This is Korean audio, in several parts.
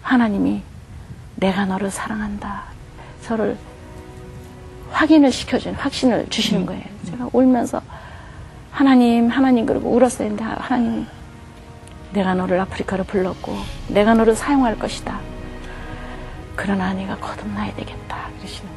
하나님이 내가 너를 사랑한다. 저를 확신을 주시는 거예요. 제가 울면서 하나님 그러고 울었었는데 하나님이 내가 너를 아프리카로 불렀고 내가 너를 사용할 것이다. 그러나 네가 거듭나야 되겠다. 그러시는 거예요.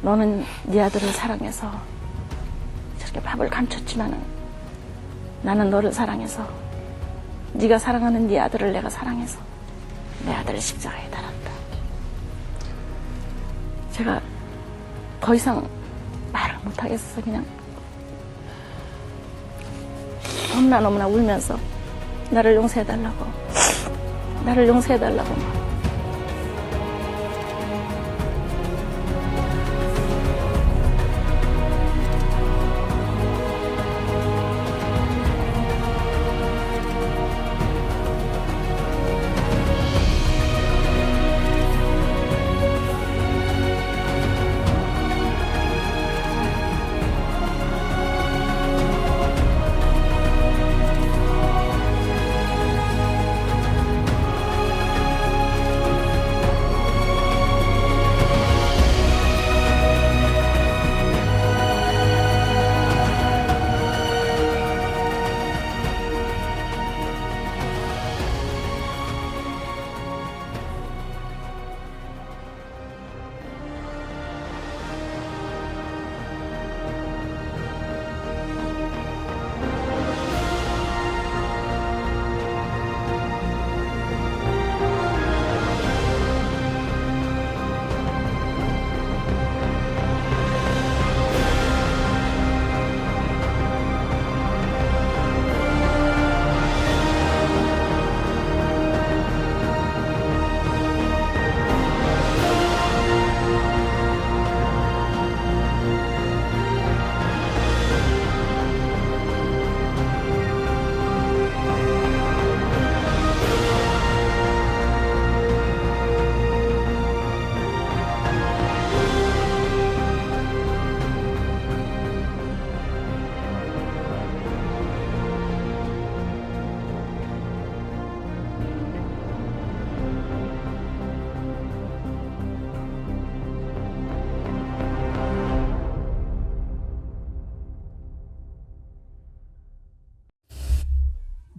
너는 네 아들을 사랑해서 저렇게 밥을 감췄지만은 나는 너를 사랑해서 네가 사랑하는 네 아들을 내가 사랑해서 내 아들을 십자가에 달았다. 제가 더 이상 말을 못하겠어서 그냥 너무나 울면서 나를 용서해달라고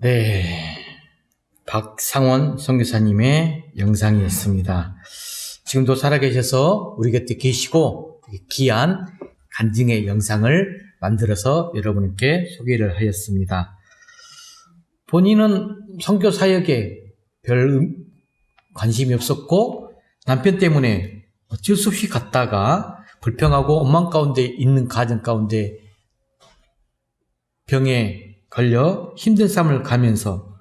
네, 박상원 선교사님의 영상이었습니다. 지금도 살아계셔서 우리 곁에 계시고 귀한 간증의 영상을 만들어서 여러분께 소개를 하였습니다. 본인은 선교사역에 별 관심이 없었고 남편 때문에 어쩔 수 없이 갔다가 불평하고 원망 가운데 있는 가정 가운데 병에 걸려 힘든 삶을 가면서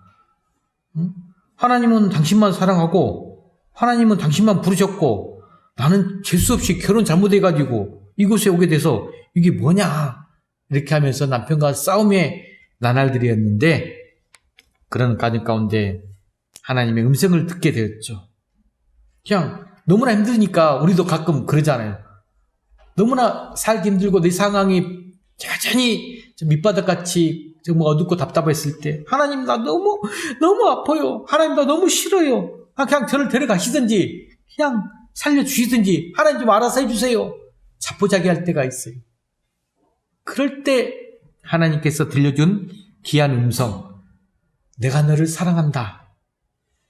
하나님은 당신만 사랑하고 하나님은 당신만 부르셨고 나는 재수 없이 결혼 잘못해가지고 이곳에 오게 돼서 이게 뭐냐 이렇게 하면서 남편과 싸움의 나날들이었는데 그런 가정 가운데 하나님의 음성을 듣게 되었죠. 그냥 너무나 힘드니까 우리도 가끔 그러잖아요. 너무나 살기 힘들고 내 상황이 여전히 밑바닥같이 정말 어둡고 답답했을 때 하나님 나 너무 아파요. 하나님 나 너무 싫어요. 그냥 저를 데려가시든지 그냥 살려주시든지 하나님 좀 알아서 해주세요. 자포자기할 때가 있어요. 그럴 때 하나님께서 들려준 귀한 음성, 내가 너를 사랑한다.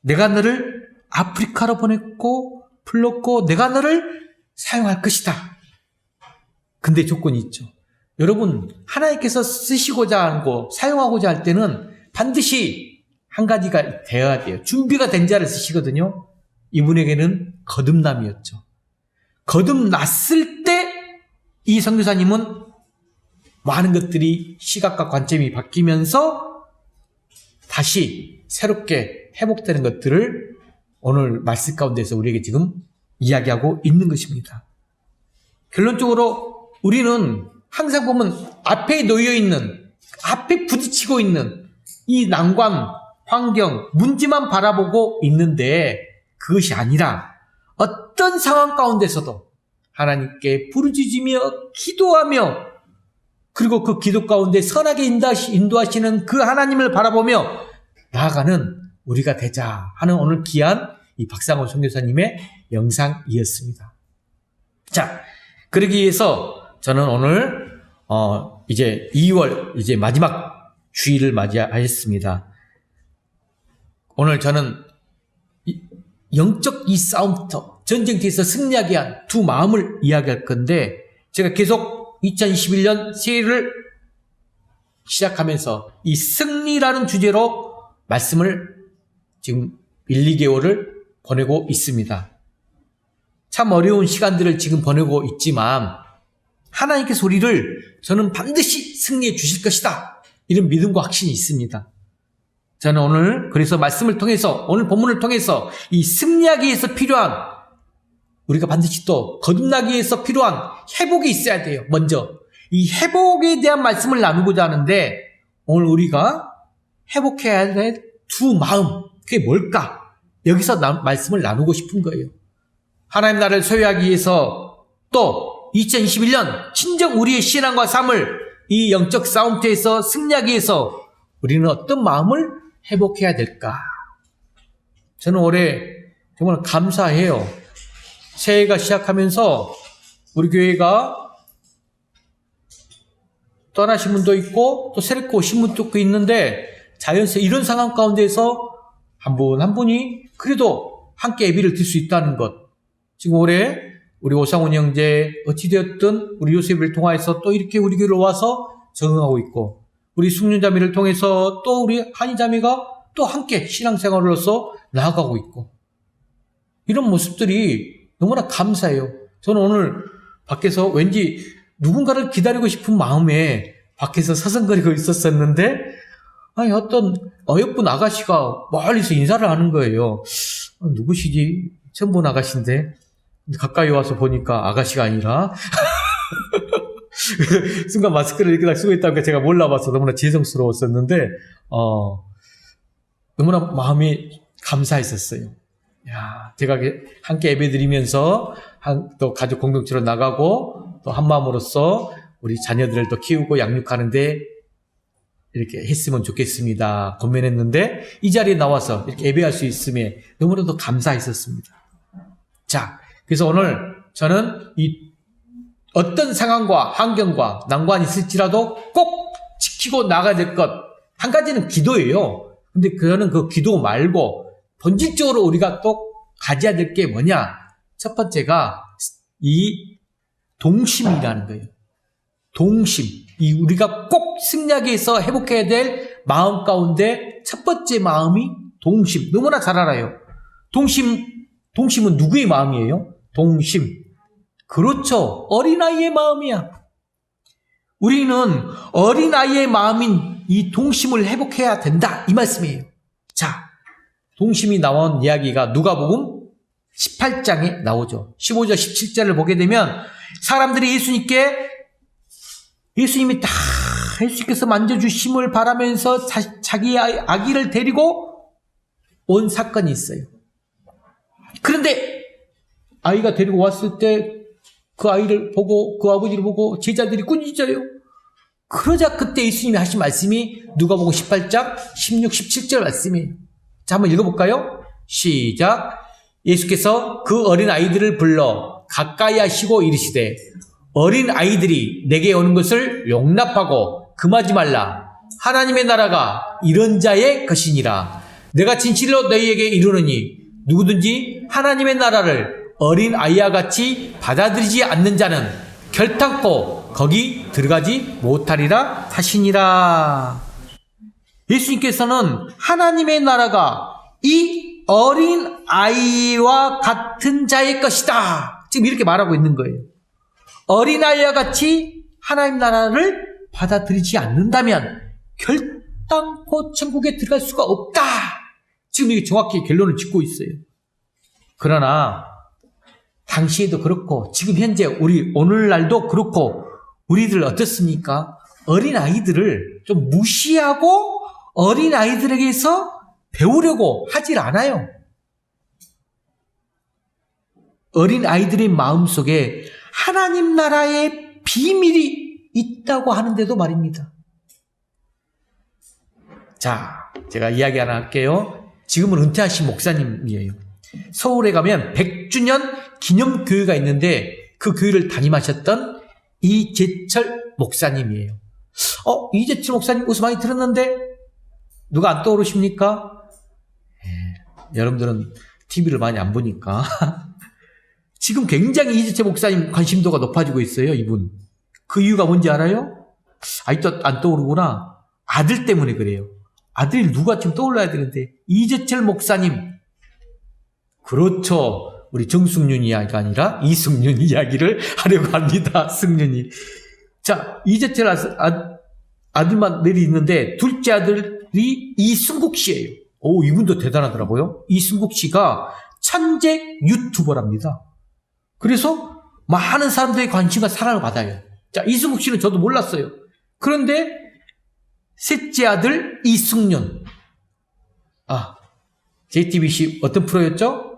내가 너를 아프리카로 보냈고 불렀고 내가 너를 사용할 것이다. 근데 조건이 있죠. 여러분, 하나님께서 쓰시고자 하고 사용하고자 할 때는 반드시 한 가지가 되어야 돼요. 준비가 된 자를 쓰시거든요. 이분에게는 거듭남이었죠. 거듭났을 때 이 선교사님은 많은 것들이 시각과 관점이 바뀌면서 다시 새롭게 회복되는 것들을 오늘 말씀 가운데서 우리에게 지금 이야기하고 있는 것입니다. 결론적으로 우리는 항상 보면 앞에 놓여 있는, 앞에 부딪히고 있는 이 난관, 환경, 문제만 바라보고 있는데 그것이 아니라 어떤 상황 가운데서도 하나님께 부르짖으며 기도하며 그리고 그 기도 가운데 선하게 인도하시는 그 하나님을 바라보며 나아가는 우리가 되자 하는 오늘 귀한 이 박상호 선교사님의 영상이었습니다. 자, 그러기 위해서 저는 오늘 이제 2월 이제 마지막 주일을 맞이하였습니다. 오늘 저는 영적 이 싸움부터 전쟁터에서 승리하게 한 두 마음을 이야기할 건데 제가 계속 2021년 새해를 시작하면서 이 승리라는 주제로 말씀을 지금 1, 2개월을 보내고 있습니다. 참 어려운 시간들을 지금 보내고 있지만 하나님께서 우리를 저는 반드시 승리해 주실 것이다. 이런 믿음과 확신이 있습니다. 저는 오늘 그래서 말씀을 통해서 오늘 본문을 통해서 이 승리하기 위해서 필요한 우리가 반드시 또 거듭나기 위해서 필요한 회복이 있어야 돼요. 먼저 이 회복에 대한 말씀을 나누고자 하는데 오늘 우리가 회복해야 될 두 마음 그게 뭘까? 여기서 말씀을 나누고 싶은 거예요. 하나님 나라를 소유하기 위해서 또 2021년 진정 우리의 신앙과 삶을 이 영적 싸움터에서 승리하기 위해서 우리는 어떤 마음을 회복해야 될까? 저는 올해 정말 감사해요. 새해가 시작하면서 우리 교회가 떠나신 분도 있고 또 새롭게 오신 분도 있는데 자연스레 이런 상황 가운데서 한 분 한 분이 그래도 함께 예배를 드릴 수 있다는 것. 지금 올해 우리 오상훈 형제 어찌되었든 우리 요셉을 통해서 또 이렇게 우리 교회로 와서 적응하고 있고 우리 숙련자매를 통해서 또 우리 한의자매가 또 함께 신앙생활로서 나아가고 있고 이런 모습들이 너무나 감사해요. 저는 오늘 밖에서 왠지 누군가를 기다리고 싶은 마음에 밖에서 서성거리고 있었었는데 아니 어떤 어여쁜 아가씨가 멀리서 인사를 하는 거예요. 누구시지? 처음 본 아가씨인데 가까이 와서 보니까 아가씨가 아니라 순간 마스크를 이렇게 딱 쓰고 있다니까 제가 몰라봐서 너무나 죄송스러웠었는데 너무나 마음이 감사했었어요. 야, 제가 함께 예배드리면서 또 가족 공동체로 나가고 또 한 마음으로서 우리 자녀들을 또 키우고 양육하는데 이렇게 했으면 좋겠습니다. 고민했는데 이 자리에 나와서 이렇게 예배할 수 있음에 너무나도 감사했었습니다. 자, 그래서 오늘 저는 이 어떤 상황과 환경과 난관이 있을지라도 꼭 지키고 나가야 될 것. 한 가지는 기도예요. 근데 저는 그 기도 말고 본질적으로 우리가 또 가져야 될 게 뭐냐? 첫 번째가 이 동심이라는 거예요. 동심. 이 우리가 꼭 승리하기 위해서 회복해야 될 마음 가운데 첫 번째 마음이 동심. 너무나 잘 알아요. 동심은 누구의 마음이에요? 동심. 그렇죠. 어린아이의 마음이야. 우리는 어린아이의 마음인 이 동심을 회복해야 된다. 이 말씀이에요. 자, 동심이 나온 이야기가 누가복음 18장에 나오죠. 15절 17절을 보게 되면 사람들이 예수님이 다 예수님께서 만져주심을 바라면서 자기 아기를 데리고 온 사건이 있어요. 그런데 아이가 데리고 왔을 때 그 아이를 보고 그 아버지를 보고 제자들이 꾸짖어요. 그러자 그때 예수님이 하신 말씀이 누가복음 18장 16, 17절 말씀이에요. 자, 한번 읽어볼까요? 시작. 예수께서 그 어린 아이들을 불러 가까이 하시고 이르시되 어린 아이들이 내게 오는 것을 용납하고 금하지 말라. 하나님의 나라가 이런 자의 것이니라. 내가 진실로 너희에게 이르노니 누구든지 하나님의 나라를 어린 아이와 같이 받아들이지 않는 자는 결탄코 거기 들어가지 못하리라 하시니라. 예수님께서는 하나님의 나라가 이 어린 아이와 같은 자의 것이다. 지금 이렇게 말하고 있는 거예요. 어린아이와 같이 하나님 나라를 받아들이지 않는다면 결단코 천국에 들어갈 수가 없다. 지금 이게 정확히 결론을 짓고 있어요. 그러나 당시에도 그렇고 지금 현재 우리 오늘날도 그렇고 우리들 어떻습니까? 어린아이들을 좀 무시하고 어린아이들에게서 배우려고 하질 않아요. 어린아이들의 마음속에 하나님 나라의 비밀이 있다고 하는데도 말입니다. 자, 제가 이야기 하나 할게요. 지금은 은퇴하신 목사님이에요. 서울에 가면 100주년 기념교회가 있는데 그 교회를 담임하셨던 이재철 목사님이에요. 이재철 목사님 웃음 많이 들었는데 누가 안 떠오르십니까? 여러분들은 TV를 많이 안 보니까 지금 굉장히 이재철 목사님 관심도가 높아지고 있어요. 이분. 그 이유가 뭔지 알아요? 아직도 안 떠오르구나. 아들 때문에 그래요. 아들이 누가 지금 떠올라야 되는데 이재철 목사님. 그렇죠. 우리 정승윤 이야기가 아니라 이승윤 이야기를 하려고 합니다. 승윤이. 자, 이재철 아들만 내리 있는데 둘째 아들이 이승국 씨예요. 이분도 대단하더라고요. 이승국 씨가 천재 유튜버랍니다. 그래서 많은 사람들의 관심과 사랑을 받아요. 자, 이승국 씨는 저도 몰랐어요. 그런데 셋째 아들 이승윤. JTBC 어떤 프로였죠?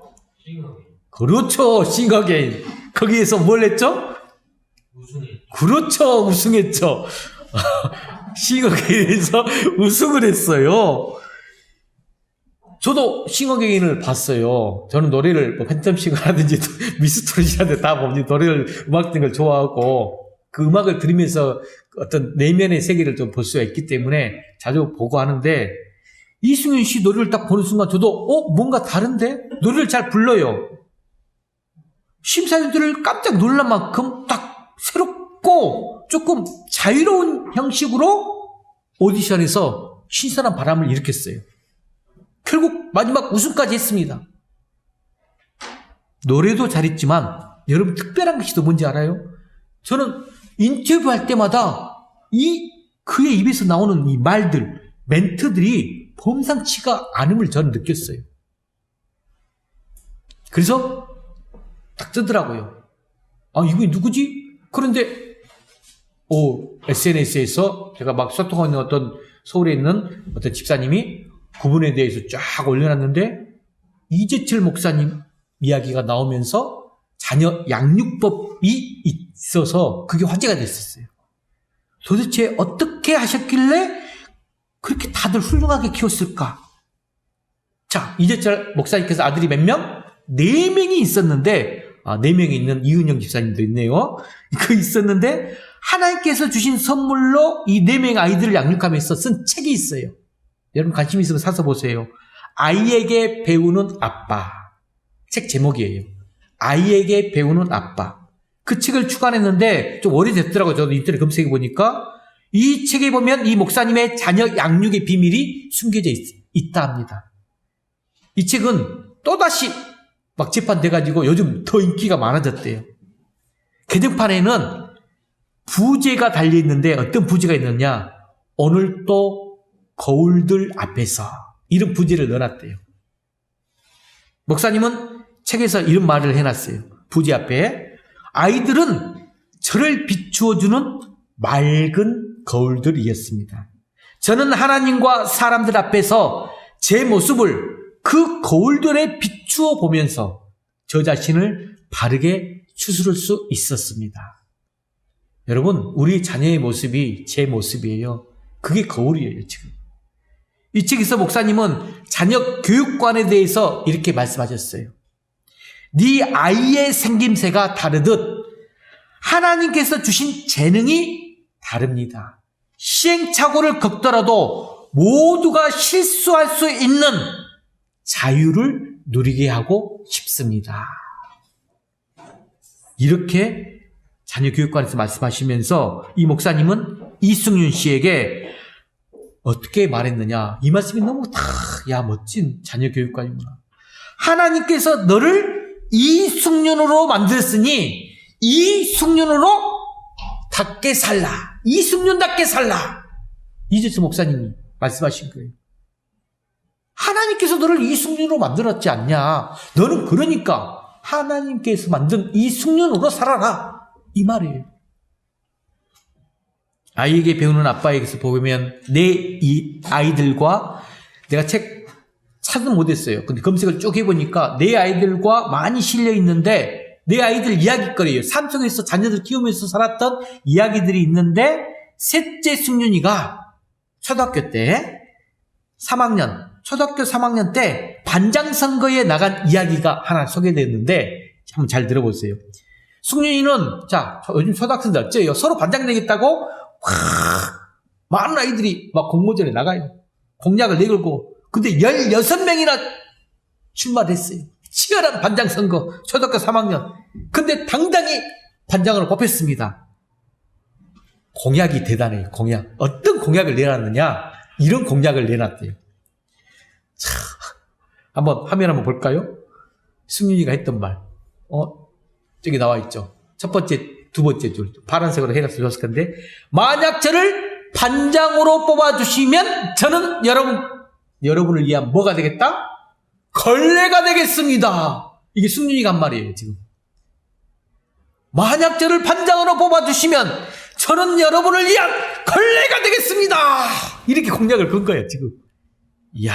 그렇죠. 싱어게인. 거기에서 뭘 했죠? 그렇죠. 우승했죠. 싱어게인에서 우승을 했어요. 저도 싱어게인을 봤어요. 저는 노래를 팬텀싱어라든지 미스터리라든지 다 봅니다. 노래를 음악 듣는 걸 좋아하고 그 음악을 들으면서 어떤 내면의 세계를 좀 볼 수가 있기 때문에 자주 보고 하는데 이승윤 씨 노래를 딱 보는 순간 저도 뭔가 다른데? 노래를 잘 불러요. 심사위원들을 깜짝 놀랄 만큼 딱 새롭고 조금 자유로운 형식으로 오디션에서 신선한 바람을 일으켰어요. 결국 마지막 우승까지 했습니다. 노래도 잘했지만 여러분 특별한 것이 또 뭔지 알아요? 저는 인터뷰할 때마다 그의 입에서 나오는 이 말들, 멘트들이 범상치가 않음을 저는 느꼈어요. 그래서 딱 뜨더라고요. 이분이 누구지? 그런데 SNS에서 제가 막 소통하고 있는 어떤 서울에 있는 어떤 집사님이 그분에 대해서 쫙 올려놨는데 이재철 목사님 이야기가 나오면서 자녀 양육법이 있어서 그게 화제가 됐었어요. 도대체 어떻게 하셨길래 그렇게 다들 훌륭하게 키웠을까? 자, 이재철 목사님께서 아들이 몇 명? 4명이 있었는데 4명이 있는 이은영 집사님도 있네요. 그 있었는데 하나님께서 주신 선물로 이 4명의 아이들을 양육하면서 쓴 책이 있어요. 여러분 관심 있으면 사서 보세요. 아이에게 배우는 아빠. 책 제목이에요. 아이에게 배우는 아빠. 그 책을 출간했는데 좀 오래됐더라고요. 저도 인터넷 검색해 보니까 이 책에 보면 이 목사님의 자녀 양육의 비밀이 숨겨져 있다 합니다. 이 책은 또다시 막 재판돼가지고 요즘 더 인기가 많아졌대요. 개정판에는 부제가 달려있는데 어떤 부제가 있느냐? 오늘 또 거울들 앞에서 이런 부제를 넣어놨대요. 목사님은 책에서 이런 말을 해놨어요. 부제 앞에 아이들은 저를 비추어주는 맑은 거울들이었습니다. 저는 하나님과 사람들 앞에서 제 모습을 그 거울들에 비추어 보면서 저 자신을 바르게 추스를 수 있었습니다. 여러분, 우리 자녀의 모습이 제 모습이에요. 그게 거울이에요, 지금. 이 책에서 목사님은 자녀 교육관에 대해서 이렇게 말씀하셨어요. 네 아이의 생김새가 다르듯 하나님께서 주신 재능이 다릅니다. 시행착오를 겪더라도 모두가 실수할 수 있는 자유를 누리게 하고 싶습니다. 이렇게 자녀 교육관에서 말씀하시면서 이 목사님은 이승윤 씨에게 어떻게 말했느냐. 이 말씀이 너무 멋진 자녀 교육관이구나. 하나님께서 너를 이승윤으로 만들었으니 이승윤으로 답게 살라. 이승윤답게 살라. 이재철 목사님이 말씀하신 거예요. 하나님께서 너를 이승윤으로 만들었지 않냐. 너는 그러니까 하나님께서 만든 이승윤으로 살아라. 이 말이에요. 아이에게 배우는 아빠에게서 보면 내 이 아이들과 내가 책 찾은 못했어요. 근데 검색을 쭉 해보니까 내 아이들과 많이 실려 있는데 내 아이들 이야기거리예요. 삶 속에서 자녀들 키우면서 살았던 이야기들이 있는데 셋째 승윤이가 초등학교 3학년 때 반장 선거에 나간 이야기가 하나 소개됐는데 한번 잘 들어보세요. 승윤이는 자 요즘 초등학생들 어째요? 서로 반장 되겠다고 많은 아이들이 막 공모전에 나가요. 공약을 내걸고 근데 16명이나 출마를 했어요. 치열한 반장 선거 초등학교 3학년. 근데 당당히 반장으로 뽑혔습니다. 공약이 대단해요. 공약. 어떤 공약을 내놨느냐? 이런 공약을 내놨대요. 자, 한번 화면 한번 볼까요? 승윤이가 했던 말. 저기 나와 있죠. 첫 번째, 두 번째 줄. 파란색으로 해놨으면 좋았을 건데, 만약 저를 반장으로 뽑아주시면 저는 여러분을 위한 뭐가 되겠다? 걸레가 되겠습니다. 이게 승윤이가 한 말이에요, 지금. 만약 저를 반장으로 뽑아주시면 저는 여러분을 위한 걸레가 되겠습니다. 이렇게 공약을 건 거예요, 지금. 이야.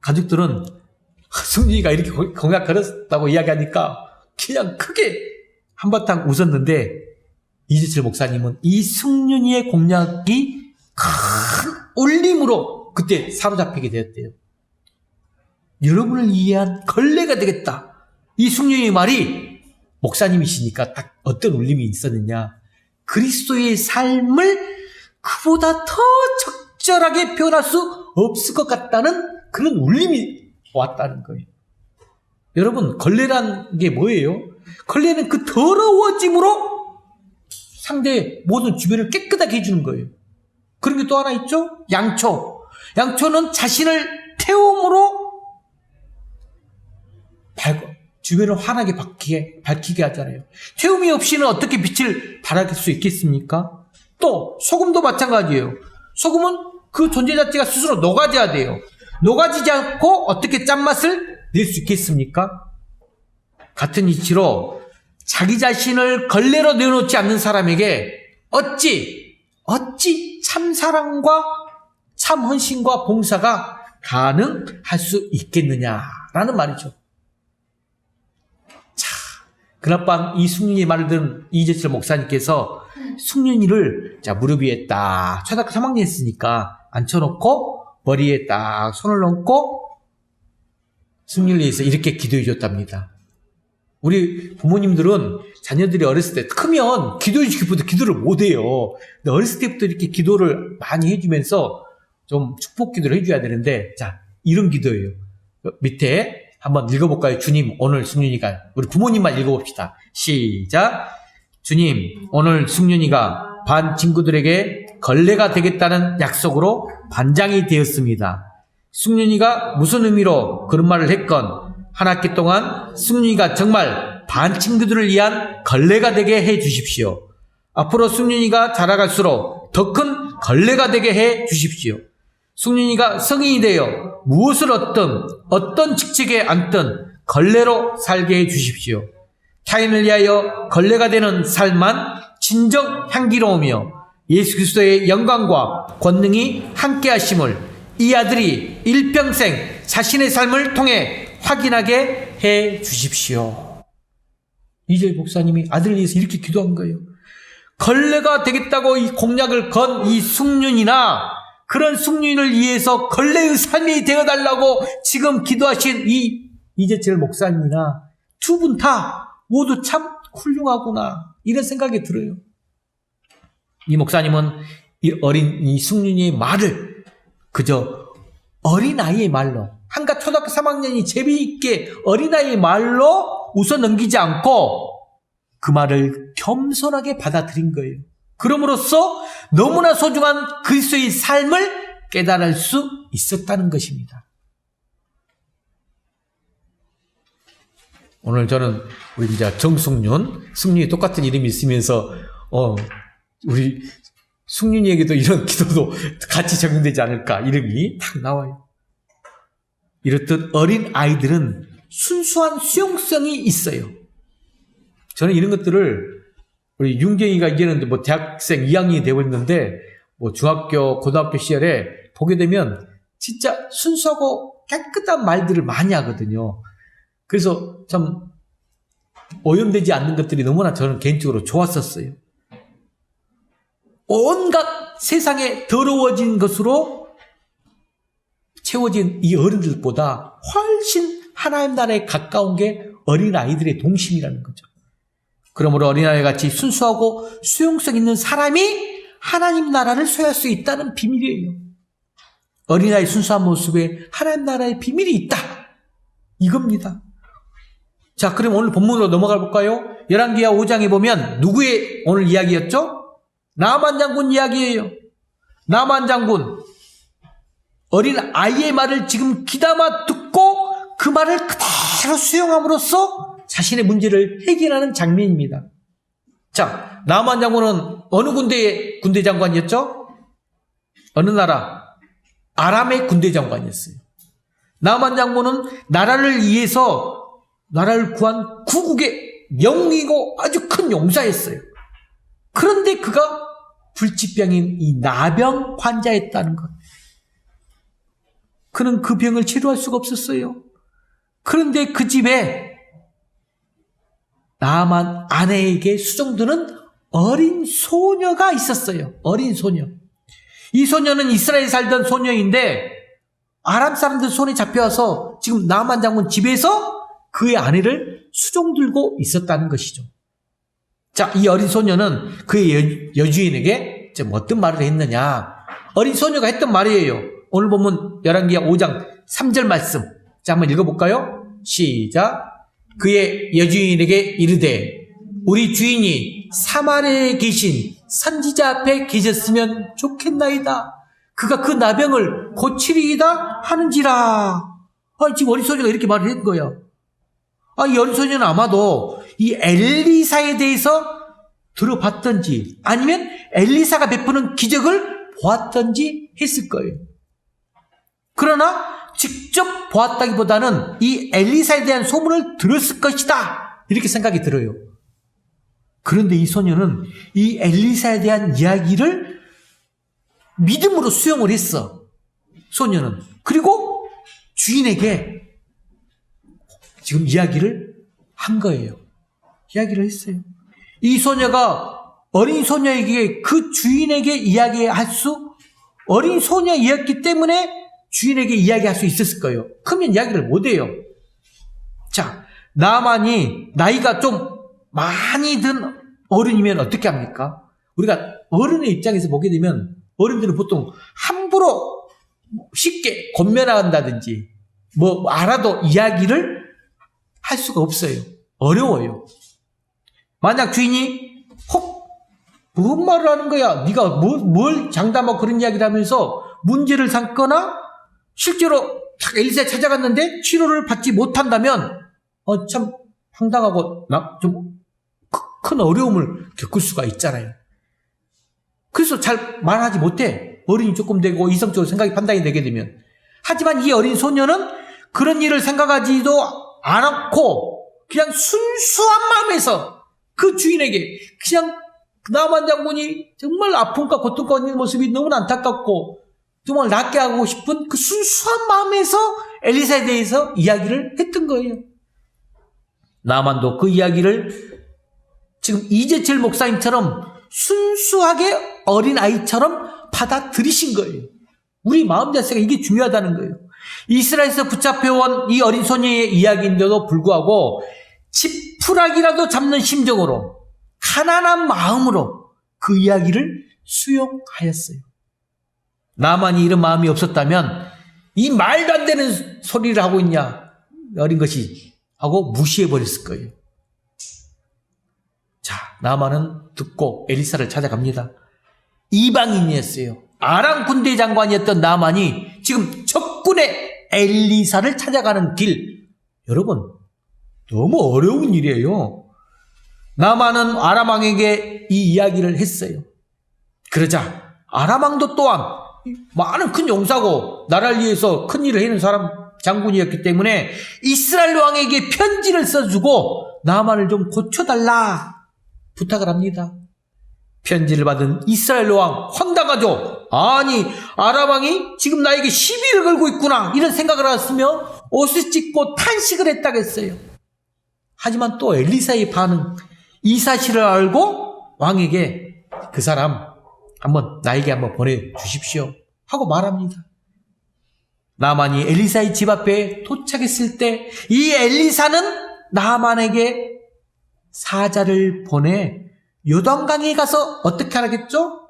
가족들은 승윤이가 이렇게 공약 걸었다고 이야기하니까 그냥 크게 한바탕 웃었는데 이재철 목사님은 이 승윤이의 공약이 큰 울림으로 그때 사로잡히게 되었대요. 여러분을 위한 걸레가 되겠다. 이 승윤이의 말이 목사님이시니까 딱 어떤 울림이 있었느냐. 그리스도의 삶을 그보다 더 적절하게 표현할 수 없을 것 같다는 그런 울림이 왔다는 거예요. 여러분, 걸레란 게 뭐예요? 걸레는 그 더러워짐으로 상대의 모든 주변을 깨끗하게 해주는 거예요. 그런 게 또 하나 있죠? 양초. 양초는 자신을 태움으로 주변을 환하게 밝히게 하잖아요. 태움이 없이는 어떻게 빛을 발할 수 있겠습니까? 또 소금도 마찬가지예요. 소금은 그 존재 자체가 스스로 녹아져야 돼요. 녹아지지 않고 어떻게 짠맛을 낼 수 있겠습니까? 같은 이치로 자기 자신을 걸레로 내놓지 않는 사람에게 어찌 참 사랑과 참 헌신과 봉사가 가능할 수 있겠느냐라는 말이죠. 자, 그날밤 이 승윤이의 말을 들은 이재철 목사님께서 승윤이를 자 무릎 위에 딱 초등학교 3학년 했으니까 앉혀놓고 머리에 딱 손을 얹고 승윤이를 위해서 이렇게 기도해 줬답니다. 우리 부모님들은 자녀들이 어렸을 때 크면 기도해 주기보다 기도를 못해요. 근데 어렸을 때부터 이렇게 기도를 많이 해주면서 좀 축복 기도를 해줘야 되는데 자 이런 기도예요. 밑에 한번 읽어볼까요? 주님 오늘 승윤이가 우리 부모님만 읽어봅시다. 시작. 주님 오늘 승윤이가 반 친구들에게 걸레가 되겠다는 약속으로 반장이 되었습니다. 승윤이가 무슨 의미로 그런 말을 했건 한 학기 동안 승윤이가 정말 반 친구들을 위한 걸레가 되게 해 주십시오. 앞으로 승윤이가 자라갈수록 더 큰 걸레가 되게 해 주십시오. 승윤이가 성인이 되어 무엇을 얻든 어떤 직책에 앉든 걸레로 살게 해 주십시오. 타인을 위하여 걸레가 되는 삶만 진정 향기로우며 예수 그리스도의 영광과 권능이 함께 하심을 이 아들이 일평생 자신의 삶을 통해 확인하게 해 주십시오. 이재일 목사님이 아들을 위해서 이렇게 기도한 거예요. 걸레가 되겠다고 이 공약을 건 이 승윤이나 그런 승윤을 위해서 걸레의 삶이 되어달라고 지금 기도하신 이 이재철 목사님이나 두 분 다 모두 참 훌륭하구나 이런 생각이 들어요. 이 목사님은 이 승윤이의 말을 그저 어린아이의 말로 한갓 초등학교 3학년이 재미있게 어린아이의 말로 웃어 넘기지 않고 그 말을 겸손하게 받아들인 거예요. 그럼으로써 너무나 소중한 그리스도의 삶을 깨달을 수 있었다는 것입니다. 오늘 저는 우리 이제 정승윤, 승윤이 똑같은 이름이 있으면서 우리 승윤이에게도 이런 기도도 같이 적용되지 않을까 이름이 딱 나와요. 이렇듯 어린 아이들은 순수한 수용성이 있어요. 저는 이런 것들을 우리 윤경이가 이제는 뭐 대학생 2학년이 되고 있는데, 뭐 중학교, 고등학교 시절에 보게 되면 진짜 순수하고 깨끗한 말들을 많이 하거든요. 그래서 참 오염되지 않는 것들이 너무나 저는 개인적으로 좋았었어요. 온갖 세상에 더러워진 것으로 채워진 이 어른들보다 훨씬 하나님 나라에 가까운 게 어린아이들의 동심이라는 거죠. 그러므로 어린아이 같이 순수하고 수용성 있는 사람이 하나님 나라를 소유할 수 있다는 비밀이에요. 어린아이 순수한 모습에 하나님 나라의 비밀이 있다. 이겁니다. 자, 그럼 오늘 본문으로 넘어가 볼까요? 열왕기하 5장에 보면 누구의 오늘 이야기였죠? 나만 장군 이야기예요. 나만 장군. 어린 아이의 말을 지금 귀담아 듣고 그 말을 그대로 수용함으로써 자신의 문제를 해결하는 장면입니다. 자, 나만 장군은 어느 군대의 군대 장관이었죠? 어느 나라? 아람의 군대 장관이었어요. 나만 장군은 나라를 위해서 나라를 구한 구국의 영웅이고 아주 큰 용사였어요. 그런데 그가 불치병인 이 나병 환자였다는 것. 그는 그 병을 치료할 수가 없었어요. 그런데 그 집에 나만 아내에게 수종드는 어린 소녀가 있었어요. 어린 소녀. 이 소녀는 이스라엘에 살던 소녀인데 아람 사람들 손에 잡혀와서 지금 나만 장군 집에서 그의 아내를 수종들고 있었다는 것이죠. 자, 이 어린 소녀는 그의 여주인에게 좀 어떤 말을 했느냐. 어린 소녀가 했던 말이에요. 오늘 보면 열왕기하 5장 3절 말씀. 자, 한번 읽어볼까요? 시작. 그의 여주인에게 이르되 우리 주인이 사마리아에 계신 선지자 앞에 계셨으면 좋겠나이다. 그가 그 나병을 고치리이다 하는지라. 지금 어린 소녀가 이렇게 말을 한 거야. 이 어린 소녀는 아마도 이 엘리사에 대해서 들어봤던지 아니면 엘리사가 베푸는 기적을 보았던지 했을 거예요. 그러나 직접 보았다기보다는 이 엘리사에 대한 소문을 들었을 것이다. 이렇게 생각이 들어요. 그런데 이 소녀는 이 엘리사에 대한 이야기를 믿음으로 수용을 했어. 소녀는. 그리고 주인에게 지금 이야기를 한 거예요. 이야기를 했어요. 이 소녀가 어린 소녀에게 그 주인에게 이야기할 수 어린 소녀이었기 때문에 주인에게 이야기할 수 있었을 거예요. 크면 이야기를 못해요. 자, 나만이 나이가 좀 많이 든 어른이면 어떻게 합니까? 우리가 어른의 입장에서 보게 되면 어른들은 보통 함부로 쉽게 권면한다든지 뭐 알아도 이야기를 할 수가 없어요. 어려워요. 만약 주인이 뭔 말을 하는 거야? 네가 뭘 장담하고 그런 이야기를 하면서 문제를 삼거나 실제로 엘리사에 찾아갔는데 치료를 받지 못한다면 참 황당하고 좀 큰 어려움을 겪을 수가 있잖아요. 그래서 잘 말하지 못해. 어른이 조금 되고 이성적으로 생각이 판단이 되게 되면. 하지만 이 어린 소녀는 그런 일을 생각하지도 않았고 그냥 순수한 마음에서 그 주인에게 그냥 나만 장군이 정말 아픔과 고통과 있는 모습이 너무나 안타깝고 정말 낫게 하고 싶은 그 순수한 마음에서 엘리사에 대해서 이야기를 했던 거예요. 나만도 그 이야기를 지금 이재철 목사님처럼 순수하게 어린아이처럼 받아들이신 거예요. 우리 마음 자세가 이게 중요하다는 거예요. 이스라엘에서 붙잡혀온 이 어린 소녀의 이야기인데도 불구하고 지푸라기라도 잡는 심정으로 가난한 마음으로 그 이야기를 수용하였어요. 나만이 이런 마음이 없었다면 이 말도 안 되는 소리를 하고 있냐 어린 것이 하고 무시해버렸을 거예요. 자, 나만은 듣고 엘리사를 찾아갑니다. 이방인이었어요. 아람 군대 장관이었던 나만이 지금 적군의 엘리사를 찾아가는 길. 여러분, 너무 어려운 일이에요. 나만은 아람 왕에게 이 이야기를 했어요. 그러자 아람 왕도 또한 많은 큰 용사고 나라를 위해서 큰 일을 해는 사람 장군이었기 때문에 이스라엘 왕에게 편지를 써주고 나만을 좀 고쳐달라 부탁을 합니다. 편지를 받은 이스라엘 왕 황당하죠. 아니, 아람 왕이 지금 나에게 시비를 걸고 있구나, 이런 생각을 하였으며 옷을 찢고 탄식을 했다겠어요. 하지만 또 엘리사의 반응, 이 사실을 알고 왕에게 그 사람 나에게 한번 보내주십시오 하고 말합니다. 나만이 엘리사의 집 앞에 도착했을 때 이 엘리사는 나만에게 사자를 보내 요단강에 가서 어떻게 하겠죠?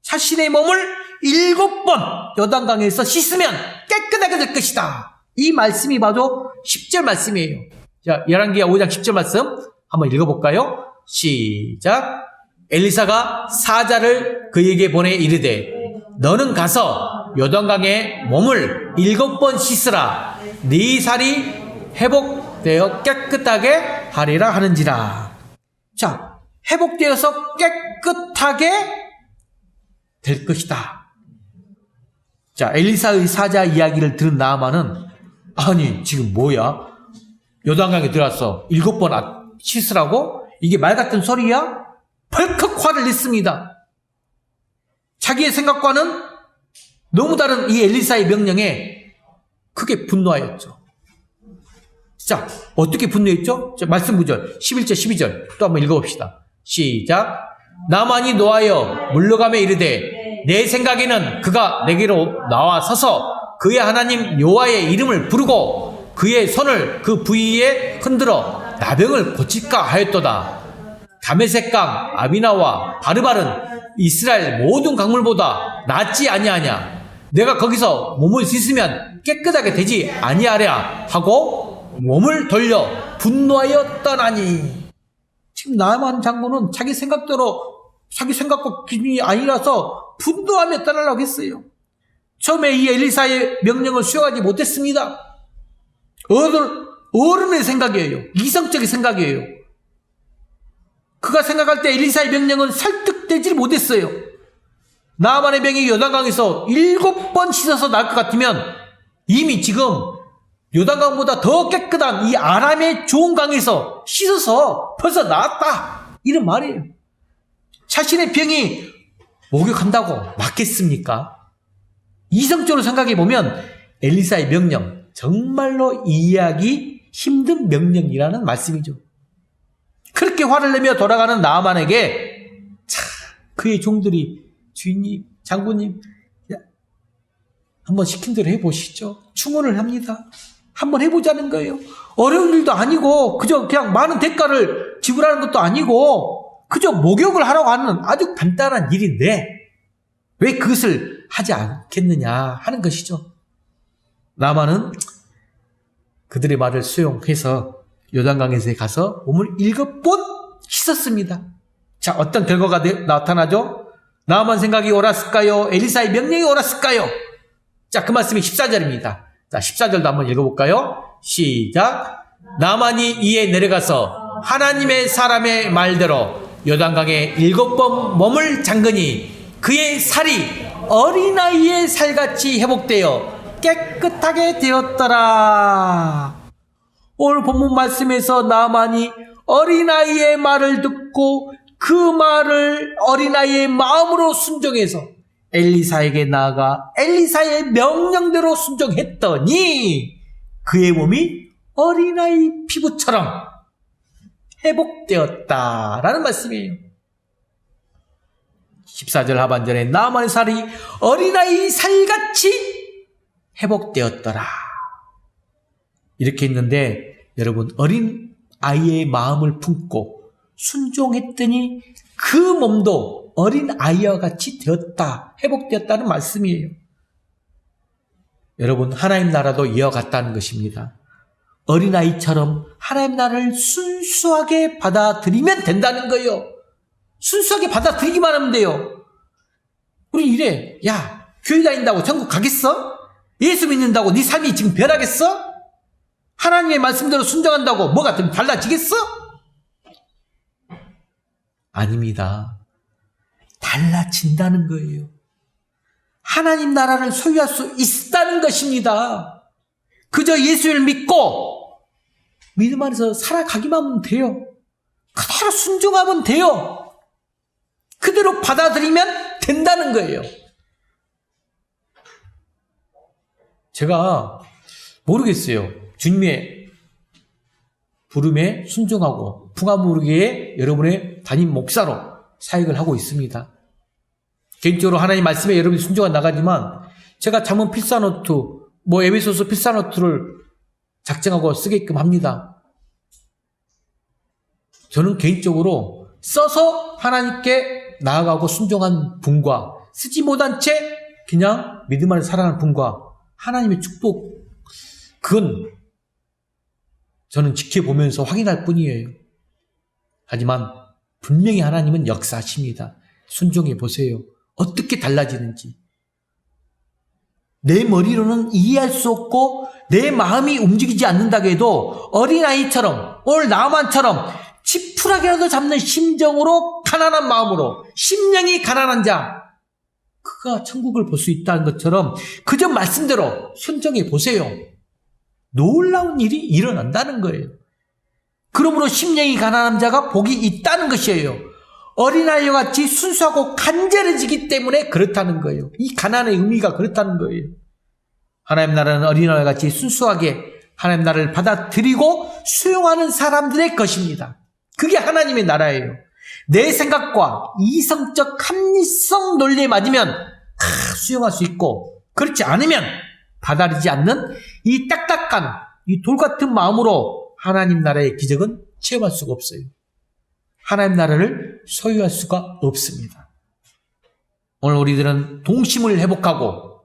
자신의 몸을 7번 요단강에서 씻으면 깨끗하게 될 것이다. 이 말씀이 바로 10절 말씀이에요. 자, 열왕기하 5장 10절 말씀 한번 읽어볼까요? 시작. 엘리사가 사자를 그에게 보내 이르되 너는 가서 요단강에 몸을 7번 씻으라. 네 살이 회복되어 깨끗하게 하리라 하는지라. 자, 회복되어서 깨끗하게 될 것이다. 자, 엘리사의 사자 이야기를 들은 나아만은 아니 지금 뭐야? 요단강에 들어왔어 7번 씻으라고? 이게 말 같은 소리야? 벌컥 화를 냈습니다. 자기의 생각과는 너무 다른 이 엘리사의 명령에 크게 분노하였죠. 자, 어떻게 분노했죠? 자, 말씀 구절 11절 12절 또 한번 읽어봅시다. 시작. 나만이 노하여 물러가며 이르되 내 생각에는 그가 내게로 나와 서서 그의 하나님 여호와의 이름을 부르고 그의 손을 그 부위에 흔들어 나병을 고칠까 하였도다. 다메섹강 아비나와 바르발은 이스라엘 모든 강물보다 낫지 아니하냐. 내가 거기서 몸을 씻으면 깨끗하게 되지 아니하랴 하고 몸을 돌려 분노하여 떠나니. 지금 나만 장군은 자기 생각과 기준이 아니라서 분노하며 떠나려고 했어요. 처음에 이 엘리사의 명령을 수용하지 못했습니다. 어른의 생각이에요. 이성적인 생각이에요. 그가 생각할 때 엘리사의 명령은 설득되지 못했어요. 나만의 병이 요단강에서 7번 씻어서 나을 것 같으면 이미 지금 요단강보다 더 깨끗한 이 아람의 좋은 강에서 씻어서 벌써 나았다, 이런 말이에요. 자신의 병이 목욕한다고 낫겠습니까? 이성적으로 생각해 보면 엘리사의 명령, 정말로 이해하기 힘든 명령이라는 말씀이죠. 그렇게 화를 내며 돌아가는 나아만에게 그의 종들이 주인님, 장군님, 한번 시킨 대로 해보시죠. 충원을 합니다. 한번 해보자는 거예요. 어려운 일도 아니고 그저 그냥 많은 대가를 지불하는 것도 아니고 그저 목욕을 하라고 하는 아주 간단한 일인데 왜 그것을 하지 않겠느냐 하는 것이죠. 나만은 그들의 말을 수용해서 요단강에서 가서 몸을 7번 씻었습니다. 자, 어떤 결과가 나타나죠? 나만 생각이 옳았을까요? 엘리사의 명령이 옳았을까요? 자, 그 말씀이 14절입니다. 자, 14절도 한번 읽어볼까요? 시작. 나만이 이에 내려가서 하나님의 사람의 말대로 요단강에 7번 몸을 잠그니 그의 살이 어린아이의 살같이 회복되어 깨끗하게 되었더라. 오늘 본문 말씀에서 나만이 어린아이의 말을 듣고 그 말을 어린아이의 마음으로 순종해서 엘리사에게 나아가 엘리사의 명령대로 순종했더니 그의 몸이 어린아이 피부처럼 회복되었다라는 말씀이에요. 14절 하반절에 나만의 살이 어린아이 살같이 회복되었더라. 이렇게 했는데 여러분, 어린아이의 마음을 품고 순종했더니 그 몸도 어린아이와 같이 되었다, 회복되었다는 말씀이에요. 여러분, 하나님 나라도 이와 같다는 것입니다. 어린아이처럼 하나님 나라를 순수하게 받아들이면 된다는 거예요. 순수하게 받아들이기만 하면 돼요. 우리 이래, 야, 교회 다닌다고 천국 가겠어? 예수 믿는다고 네 삶이 지금 변하겠어? 하나님의 말씀대로 순종한다고 뭐가 좀 달라지겠어? 아닙니다. 달라진다는 거예요. 하나님 나라를 소유할 수 있다는 것입니다. 그저 예수를 믿고 믿음 안에서 살아가기만 하면 돼요. 그대로 순종하면 돼요. 그대로 받아들이면 된다는 거예요. 제가 모르겠어요. 주님의 부름에 순종하고 풍화무르기에 여러분의 담임 목사로 사역을 하고 있습니다. 개인적으로 하나님 말씀에 여러분이 순종하 나가지만 제가 잠언 필사노트, 에베소서 필사노트를 작성하고 쓰게끔 합니다. 저는 개인적으로 써서 하나님께 나아가고 순종한 분과 쓰지 못한 채 그냥 믿음 안에 살아가는 분과 하나님의 축복, 그건 저는 지켜보면서 확인할 뿐이에요. 하지만 분명히 하나님은 역사하십니다. 순종해 보세요. 어떻게 달라지는지. 내 머리로는 이해할 수 없고 내 마음이 움직이지 않는다고 해도 어린아이처럼 오늘 나만처럼 지푸라기라도 잡는 심정으로 가난한 마음으로 심령이 가난한 자, 그가 천국을 볼 수 있다는 것처럼 그저 말씀대로 순종해 보세요. 놀라운 일이 일어난다는 거예요. 그러므로 심령이 가난한 자가 복이 있다는 것이에요. 어린아이와 같이 순수하고 간절해지기 때문에 그렇다는 거예요. 이 가난의 의미가 그렇다는 거예요. 하나님 나라는 어린아이와 같이 순수하게 하나님 나라를 받아들이고 수용하는 사람들의 것입니다. 그게 하나님의 나라예요. 내 생각과 이성적 합리성 논리에 맞으면 수용할 수 있고, 그렇지 않으면 받아들이지 않는 이 딱딱한 이 돌같은 마음으로 하나님 나라의 기적은 체험할 수가 없어요. 하나님 나라를 소유할 수가 없습니다. 오늘 우리들은 동심을 회복하고